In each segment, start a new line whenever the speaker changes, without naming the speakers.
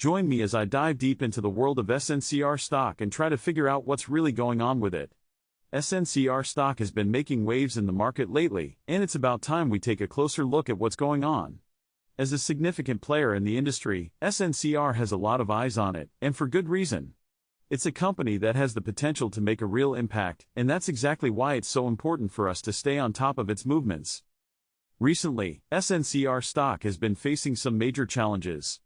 Join me as I dive deep into the world of Sncr stock and try to figure out what's really going on with it. Sncr stock has been making waves in the market lately, and it's about time we take a closer look at what's going on. As a significant player in the industry, Sncr has a lot of eyes on it, and for good reason. It's a company that has the potential to make a real impact, and that's exactly why it's so important for us to stay on top of its movements. Recently, Sncr stock has been facing some major challenges.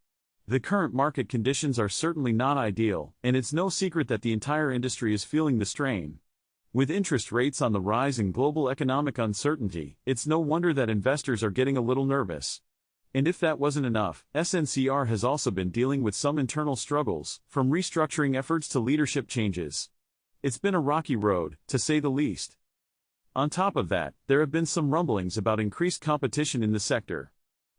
The current market conditions are certainly not ideal, and it's no secret that the entire industry is feeling the strain. With interest rates on the rise and global economic uncertainty, it's no wonder that investors are getting a little nervous. And if that wasn't enough, Sncr has also been dealing with some internal struggles, from restructuring efforts to leadership changes. It's been a rocky road, to say the least. On top of that, there have been some rumblings about increased competition in the sector.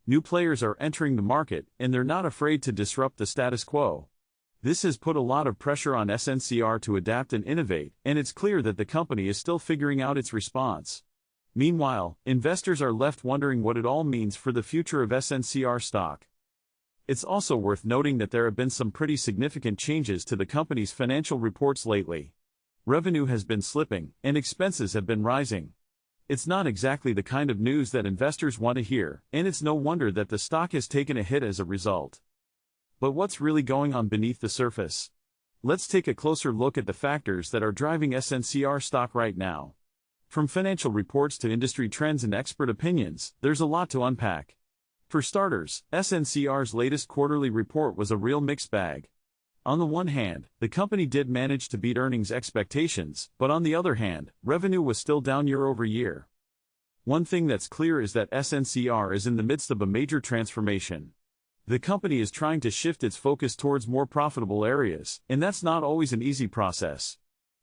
New players are entering the market, and they're not afraid to disrupt the status quo. This has put a lot of pressure on Sncr to adapt and innovate, and it's clear that the company is still figuring out its response. Meanwhile, investors are left wondering what it all means for the future of Sncr stock. It's also worth noting that there have been some pretty significant changes to the company's financial reports lately. Revenue has been slipping, and expenses have been rising. It's not exactly the kind of news that investors want to hear, and it's no wonder that the stock has taken a hit as a result. But what's really going on beneath the surface? Let's take a closer look at the factors that are driving Sncr stock right now. From financial reports to industry trends and expert opinions, there's a lot to unpack. For starters, Sncr's latest quarterly report was a real mixed bag. On the one hand, the company did manage to beat earnings expectations, but on the other hand, revenue was still down year over year. One thing that's clear is that Sncr is in the midst of a major transformation. The company is trying to shift its focus towards more profitable areas, and that's not always an easy process.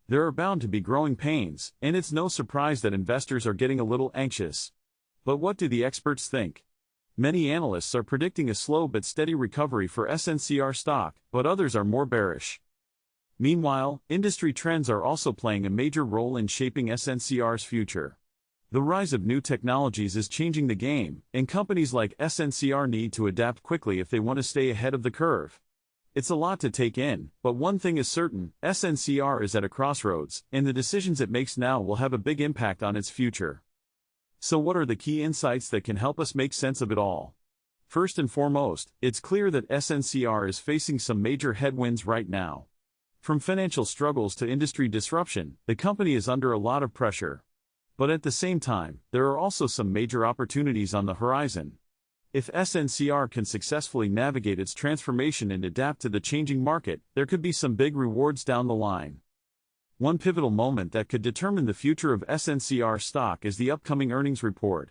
There are bound to be growing pains, and it's no surprise that investors are getting a little anxious. But what do the experts think? Many analysts are predicting a slow but steady recovery for Sncr stock, but others are more bearish. Meanwhile, industry trends are also playing a major role in shaping Sncr's future. The rise of new technologies is changing the game, and companies like Sncr need to adapt quickly if they want to stay ahead of the curve. It's a lot to take in, but one thing is certain, Sncr is at a crossroads, and the decisions it makes now will have a big impact on its future. So what are the key insights that can help us make sense of it all? First and foremost, it's clear that Sncr is facing some major headwinds right now. From financial struggles to industry disruption, the company is under a lot of pressure. But at the same time, there are also some major opportunities on the horizon. If Sncr can successfully navigate its transformation and adapt to the changing market, there could be some big rewards down the line. One pivotal moment that could determine the future of Sncr stock is the upcoming earnings report.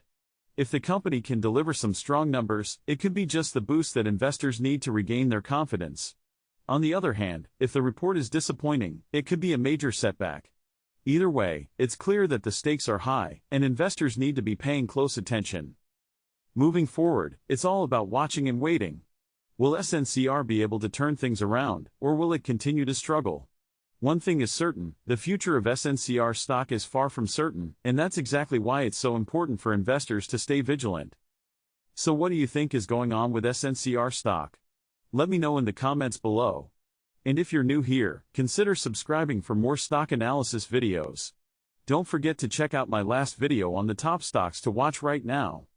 If the company can deliver some strong numbers, it could be just the boost that investors need to regain their confidence. On the other hand, if the report is disappointing, it could be a major setback. Either way, it's clear that the stakes are high, and investors need to be paying close attention. Moving forward, it's all about watching and waiting. Will Sncr be able to turn things around, or will it continue to struggle? One thing is certain, the future of Sncr stock is far from certain, and that's exactly why it's so important for investors to stay vigilant. So what do you think is going on with Sncr stock? Let me know in the comments below. And if you're new here, consider subscribing for more stock analysis videos. Don't forget to check out my last video on the top stocks to watch right now.